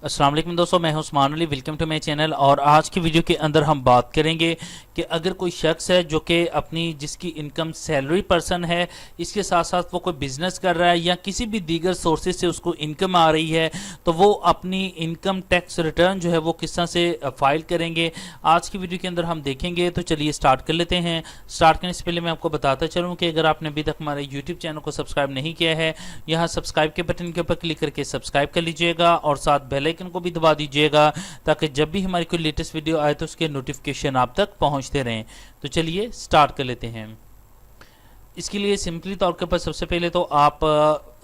अस्सलाम वालेकुम दोस्तों, मैं हूं Usman Ali. Welcome to my channel. और आज की वीडियो के अंदर हम बात करेंगे कि अगर कोई शख्स है जो कि जिसकी इनकम सैलरी पर्सन है, इसके साथ साथ वो कोई बिजनेस कर रहा है या किसी भी दीगर सोर्सेज से उसको इनकम आ रही है, तो वो अपनी इनकम टैक्स रिटर्न जो है वो किस तरह से फाइल करेंगे, आज की वीडियो के अंदर हम देखेंगे। तो चलिए स्टार्ट कर लेते हैं। स्टार्ट करने से पहले मैं आपको बताता चलूँ कि अगर आपने अभी तक हमारे यूट्यूब चैनल को सब्सक्राइब नहीं किया है, यहाँ सब्सक्राइब के बटन के ऊपर क्लिक करके सब्सक्राइब कर लीजिएगा और साथ बेल आइकन को भी दबा दीजिएगा ताकि जब भी हमारी कोई लेटेस्ट वीडियो आए तो उसके नोटिफिकेशन आप तक पहुंचते रहें। तो चलिए स्टार्ट कर लेते हैं। इसके लिए सिंपली तौर के ऊपर सबसे पहले तो आप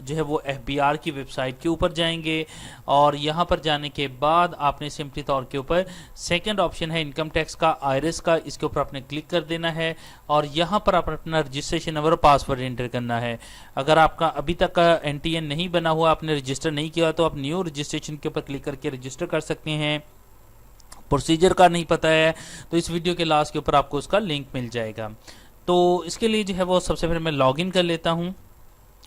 जो है वो FBR की वेबसाइट के ऊपर जाएंगे और यहाँ पर जाने के बाद आपने सिंपली तौर के ऊपर सेकंड ऑप्शन है इनकम टैक्स का, IRS का, इसके ऊपर आपने क्लिक कर देना है और यहाँ पर आप अपना रजिस्ट्रेशन नंबर और पासवर्ड एंटर करना है। अगर आपका अभी तक का NTN नहीं बना हुआ, आपने रजिस्टर नहीं किया, तो आप न्यू रजिस्ट्रेशन के ऊपर क्लिक करके रजिस्टर कर सकते हैं। प्रोसीजर का नहीं पता है तो इस वीडियो के लास्ट के ऊपर आपको उसका लिंक मिल जाएगा। तो इसके लिए जो है वो सबसे पहले मैं लॉगिन कर लेता हूं।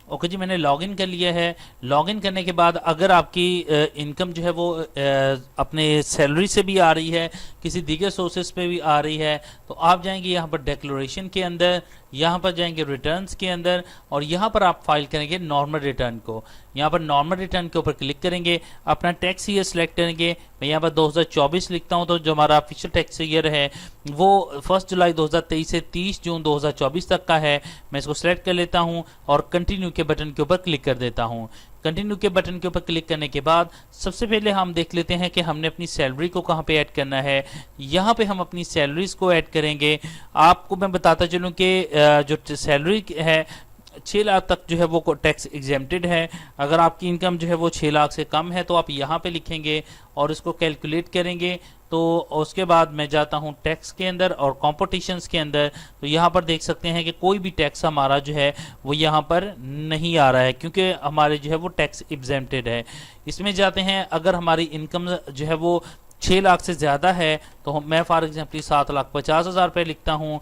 ओके जी, मैंने लॉगिन कर लिया है। लॉगिन करने के बाद अगर आपकी इनकम जो है वो अपने सैलरी से भी आ रही है, किसी दीगर सोर्सेज पे भी आ रही है, तो आप जाएंगे यहाँ पर डिक्लेरेशन के अंदर, यहाँ पर जाएंगे रिटर्न्स के अंदर और यहाँ पर आप फाइल करेंगे नॉर्मल रिटर्न को। यहाँ पर नॉर्मल रिटर्न के ऊपर क्लिक करेंगे, अपना टैक्स ईयर सेलेक्ट करेंगे। मैं यहाँ पर 2024 लिखता हूँ, तो जो हमारा ऑफिशियल टैक्स ईयर है वो 1 जुलाई 2023 से 30 जून 2024 तक का है। मैं इसको सेलेक्ट कर लेता हूँ और कंटिन्यू के बटन के ऊपर क्लिक कर देता हूँ। कंटिन्यू के बटन के ऊपर क्लिक करने के बाद सबसे पहले हम देख लेते हैं कि हमने अपनी सैलरी को कहाँ पे ऐड करना है। यहाँ पे हम अपनी सैलरीज को ऐड करेंगे। आपको मैं बताता चलूँ कि जो सैलरी है 6 लाख तक जो है वो टैक्स एग्जेम्प्टेड है। अगर आपकी इनकम जो है वो 6 लाख से कम है तो आप यहाँ पे लिखेंगे और इसको कैलकुलेट करेंगे। तो उसके बाद मैं जाता हूँ टैक्स के अंदर और कॉम्पिटिशन्स के अंदर, तो यहाँ पर देख सकते हैं कि कोई भी टैक्स हमारा जो है वो यहाँ पर नहीं आ रहा है क्योंकि हमारे जो है वो टैक्स एग्जेम्प्टेड है। इसमें जाते हैं, अगर हमारी इनकम जो है वो 6 लाख से ज़्यादा है तो मैं फॉर एग्जाम्पल 7,50,000 रुपये लिखता हूँ।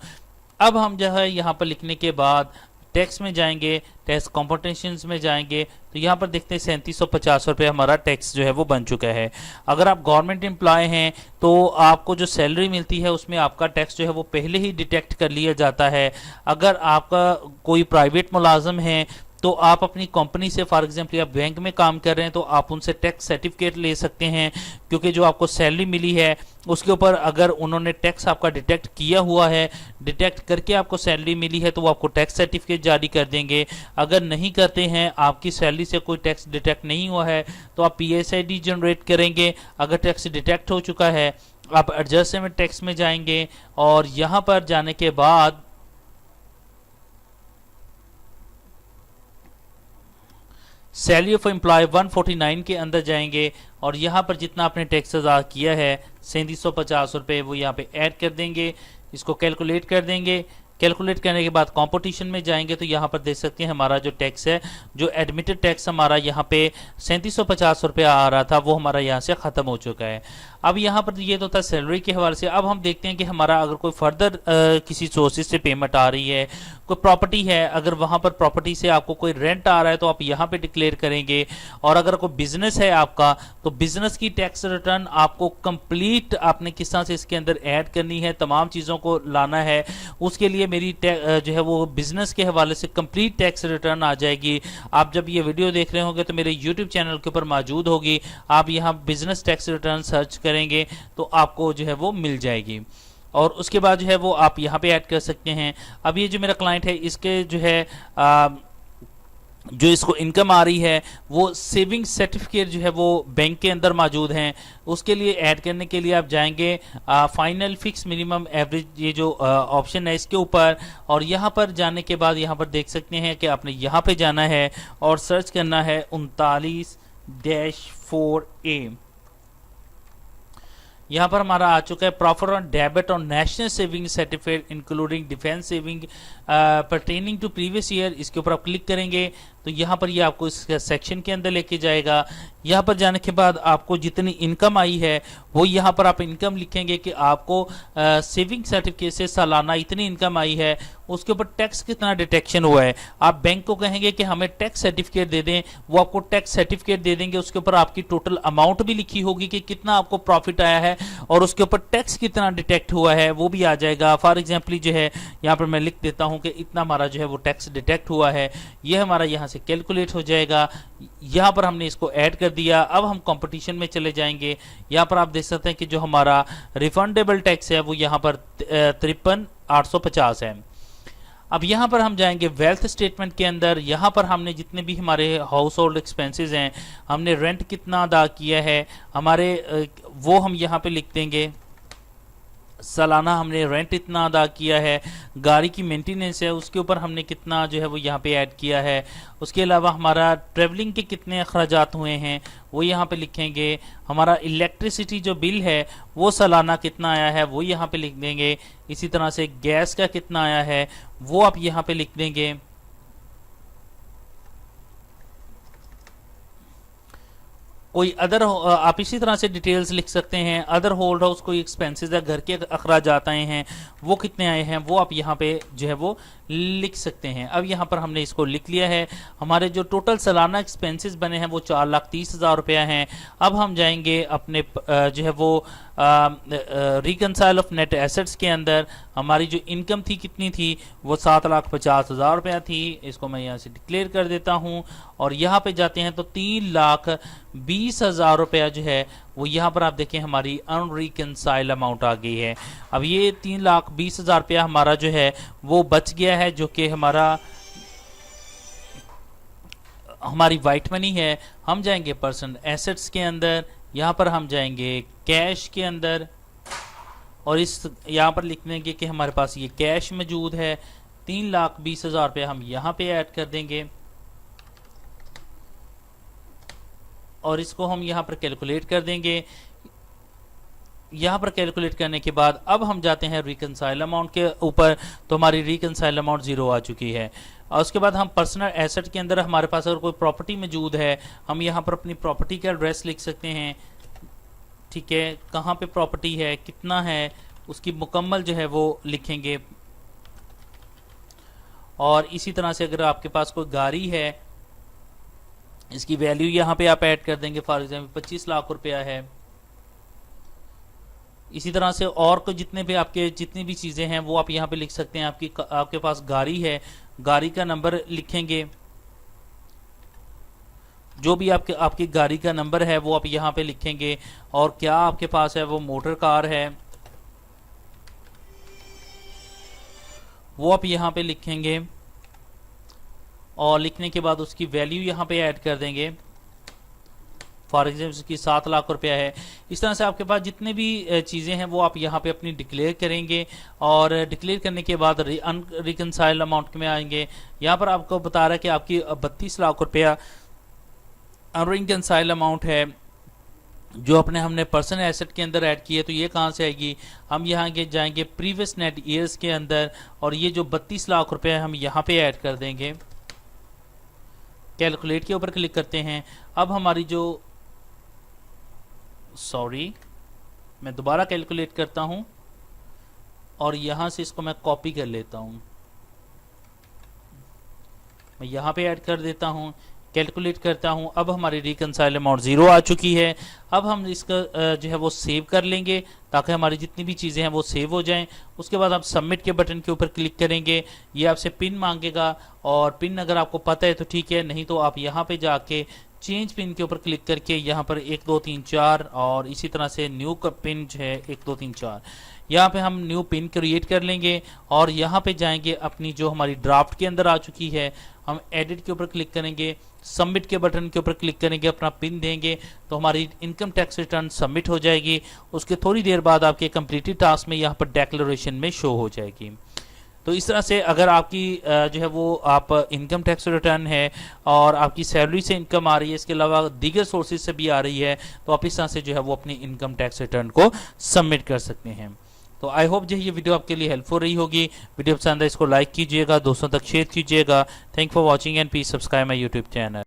अब हम जो है यहाँ पर लिखने के बाद टैक्स में जाएंगे, टैक्स कॉम्पिटिशन्स में जाएंगे, तो यहाँ पर देखते हैं 3750 रुपये हमारा टैक्स जो है वो बन चुका है। अगर आप गवर्नमेंट एम्प्लॉय हैं तो आपको जो सैलरी मिलती है उसमें आपका टैक्स जो है वो पहले ही डिटेक्ट कर लिया जाता है। अगर आपका कोई प्राइवेट मुलाजम है तो आप अपनी कंपनी से, फॉर एग्जांपल आप बैंक में काम कर रहे हैं, तो आप उनसे टैक्स सर्टिफिकेट ले सकते हैं क्योंकि जो आपको सैलरी मिली है उसके ऊपर अगर उन्होंने टैक्स आपका डिटेक्ट किया हुआ है, डिटेक्ट करके आपको सैलरी मिली है, तो वो आपको टैक्स सर्टिफिकेट जारी कर देंगे। अगर नहीं करते हैं, आपकी सैलरी से कोई टैक्स डिटेक्ट नहीं हुआ है, तो आप PSID जनरेट करेंगे। अगर टैक्स डिटेक्ट हो चुका है आप एडजस्टमेंट टैक्स में जाएंगे और यहाँ पर जाने के बाद सैलरी ऑफ एम्प्लॉय 149 के अंदर जाएंगे और यहाँ पर जितना आपने टैक्स अदा किया है 3750 रुपये वो यहाँ पे ऐड कर देंगे। इसको कैलकुलेट कर देंगे। कैलकुलेट करने के बाद कंपटीशन में जाएंगे तो यहाँ पर देख सकते हैं हमारा जो टैक्स है, जो एडमिटेड टैक्स हमारा यहाँ पे 3750 रुपये आ रहा था, वो हमारा यहाँ से ख़त्म हो चुका है। अब यहाँ पर ये तो था सैलरी के हवाले से। अब हम देखते हैं कि हमारा अगर कोई फर्दर किसी सोर्सेज से पेमेंट आ रही है, कोई प्रॉपर्टी है, अगर वहाँ पर प्रॉपर्टी से आपको कोई रेंट आ रहा है तो आप यहाँ पे डिक्लेयर करेंगे। और अगर कोई बिजनेस है आपका तो बिजनेस की टैक्स रिटर्न आपको कंप्लीट आपने किस तरह से इसके अंदर ऐड करनी है, तमाम चीज़ों को लाना है। उसके लिए मेरी जो है वो बिजनेस के हवाले से कंप्लीट टैक्स रिटर्न आ जाएगी। आप जब ये वीडियो देख रहे होंगे तो मेरे यूट्यूब चैनल के ऊपर मौजूद होगी। आप यहाँ बिजनेस टैक्स रिटर्न सर्च करेंगे तो आपको जो है वो मिल जाएगी और उसके बाद जो है वो आप यहाँ पे ऐड कर सकते हैं। अब ये जो मेरा क्लाइंट है इसके जो है जो इसको इनकम आ रही है वो सेविंग सर्टिफिकेट जो है वो बैंक के अंदर मौजूद हैं। उसके लिए ऐड करने के लिए आप जाएंगे फाइनल फिक्स मिनिमम एवरेज, ये जो ऑप्शन है इसके ऊपर, और यहाँ पर जाने के बाद यहाँ पर देख सकते हैं कि आपने यहाँ पे जाना है और सर्च करना है 39-4A। यहाँ पर हमारा आ चुका है प्रॉफर ऑन डेबिट और national saving certificate including defence saving pertaining to previous year. इसके ऊपर आप क्लिक करेंगे तो यहाँ पर ये आपको इस सेक्शन के अंदर लेके जाएगा। यहाँ पर जाने के बाद आपको जितनी इनकम आई है वो यहाँ पर आप इनकम लिखेंगे कि आपको सेविंग सर्टिफिकेट से सालाना इतनी इनकम आई है, उसके ऊपर टैक्स कितना डिटेक्शन हुआ है। आप बैंक को कहेंगे कि हमें टैक्स सर्टिफिकेट दे दें, वो आपको टैक्स सर्टिफिकेट दे देंगे। उसके ऊपर आपकी टोटल अमाउंट भी लिखी होगी कि कितना आपको प्रॉफिट आया है और उसके ऊपर टैक्स कितना डिटेक्ट हुआ है वो भी आ जाएगा। फॉर एग्जाम्पल जो है यहाँ पर मैं लिख देता हूँ कि इतना हमारा जो है वो टैक्स डिटेक्ट हुआ है, ये हमारा यहाँ से कैलकुलेट हो जाएगा। यहाँ पर हमने इसको ऐड कर दिया। अब हम कंपटीशन में चले जाएंगे। यहाँ पर आप देख सकते हैं कि जो हमारा रिफंडेबल टैक्स है वो यहाँ पर 53,850 है। अब यहाँ पर हम जाएंगे वेल्थ स्टेटमेंट के अंदर। यहाँ पर हमने जितने भी हमारे हाउस होल्ड एक्सपेंसेस हैं, हमने रेंट कितना अदा किया है हमारे, वो हम यहाँ पे लिख देंगे। सालाना हमने रेंट इतना अदा किया है, गाड़ी की मेंटेनेंस है उसके ऊपर हमने कितना जो है वो यहाँ पे ऐड किया है, उसके अलावा हमारा ट्रेवलिंग के कितने अखराजात हुए हैं वो यहाँ पे लिखेंगे। हमारा इलेक्ट्रिसिटी जो बिल है वो सालाना कितना आया है वो यहाँ पे लिख देंगे। इसी तरह से गैस का कितना आया है वो आप यहाँ पे लिख देंगे। कोई अदर आप इसी तरह से डिटेल्स लिख सकते हैं। अदर होल्ड हाउस कोई एक्सपेंसेस है, घर के अखराजात आए हैं वो कितने आए हैं वो आप यहाँ पे जो है वो लिख सकते हैं। अब यहाँ पर हमने इसको लिख लिया है। हमारे जो टोटल सालाना एक्सपेंसेस बने हैं वो 4,30,000 रुपया हैं। अब हम जाएंगे अपने जो है वो रिकनसाइल ऑफ नेट एसेट्स के अंदर। हमारी जो इनकम थी कितनी थी वो 7,50,000 रुपया थी। इसको मैं यहाँ से डिक्लेयर कर देता हूँ और यहाँ पे जाते हैं तो 3,20,000 रुपया जो है वो यहाँ पर आप देखें हमारी अनरिकनसाइल अमाउंट आ गई है। अब ये 3,20,000 रुपया हमारा जो है वो बच गया है, जो कि हमारी वाइट मनी है। हम जाएंगे पर्सन एसेट्स के अंदर, यहाँ पर हम जाएंगे कैश के अंदर और इस यहाँ पर लिख देंगे कि हमारे पास ये कैश मौजूद है। 3,20,000 रुपया हम यहाँ पे ऐड कर देंगे और इसको हम यहाँ पर कैलकुलेट कर देंगे। यहाँ पर कैलकुलेट करने के बाद अब हम जाते हैं रिकनसाइल अमाउंट के ऊपर, तो हमारी रिकनसाइल अमाउंट 0 आ चुकी है। और उसके बाद हम पर्सनल एसेट के अंदर हमारे पास अगर कोई प्रॉपर्टी मौजूद है, हम यहाँ पर अपनी प्रॉपर्टी का एड्रेस लिख सकते हैं। ठीक है, कहाँ पे प्रॉपर्टी है, कितना है, उसकी मुकम्मल जो है वो लिखेंगे। और इसी तरह से अगर आपके पास कोई गाड़ी है, इसकी वैल्यू यहाँ पे आप ऐड कर देंगे। फॉर एग्जाम्पल 25 लाख रुपया है। इसी तरह से और को जितने भी चीज़ें हैं वो आप यहाँ पे लिख सकते हैं। आपके पास गाड़ी है, गाड़ी का नंबर लिखेंगे। जो भी आपकी गाड़ी का नंबर है वो आप यहाँ पे लिखेंगे। और क्या आपके पास है वो मोटर कार है वो आप यहाँ पे लिखेंगे और लिखने के बाद उसकी वैल्यू यहाँ पे ऐड कर देंगे। फॉर एग्जाम्पल उसकी 7 लाख रुपया है। इस तरह से आपके पास जितने भी चीज़ें हैं वो आप यहाँ पे अपनी डिक्लेयर करेंगे और डिक्लेयर करने के बाद रिकनसाइल अमाउंट में आएंगे। यहाँ पर आपको बता रहा है कि आपकी 32 लाख रुपया अनरिकनसाइल अमाउंट है जो हमने पर्सनल एसेट के अंदर ऐड की है। तो ये कहाँ से आएगी, हम यहाँ के जाएंगे प्रीवियस नेट ईयर्स के अंदर और ये जो 32 लाख रुपया हम यहाँ पे ऐड कर देंगे। कैलकुलेट के ऊपर क्लिक करते हैं। अब हमारी मैं दोबारा कैलकुलेट करता हूं और यहां से इसको मैं कॉपी कर लेता हूं। मैं यहां पे ऐड कर देता हूं, कैलकुलेट करता हूं। अब हमारी रिकनसाइल अमाउंट 0 आ चुकी है। अब हम इसका जो है वो सेव कर लेंगे ताकि हमारी जितनी भी चीज़ें हैं वो सेव हो जाएं। उसके बाद आप सबमिट के बटन के ऊपर क्लिक करेंगे। ये आपसे पिन मांगेगा और पिन अगर आपको पता है तो ठीक है, नहीं तो आप यहाँ पे जाके चेंज पिन के ऊपर क्लिक करके यहाँ पर 1 2 3 4 और इसी तरह से न्यू का पिन जो है 1 2 3 4 यहाँ पे हम न्यू पिन क्रिएट कर लेंगे और यहाँ पे जाएंगे अपनी जो हमारी ड्राफ्ट के अंदर आ चुकी है, हम एडिट के ऊपर क्लिक करेंगे, सबमिट के बटन के ऊपर क्लिक करेंगे, अपना पिन देंगे तो हमारी इनकम टैक्स रिटर्न सबमिट हो जाएगी। उसके थोड़ी देर बाद आपके कंप्लीटेड टास्क में यहाँ पर डिक्लेरेशन में शो हो जाएगी। तो इस तरह से अगर आपकी जो है वो आप इनकम टैक्स रिटर्न है और आपकी सैलरी से इनकम आ रही है, इसके अलावा दीगर सोर्सेज से भी आ रही है, तो आप इस तरह से जो है वो अपनी इनकम टैक्स रिटर्न को सबमिट कर सकते हैं। तो आई होप जो ये वीडियो आपके लिए हेल्पफुल रही होगी। वीडियो पसंद है इसको लाइक कीजिएगा, दोस्तों तक शेयर कीजिएगा। Thank for watching and please subscribe my YouTube channel.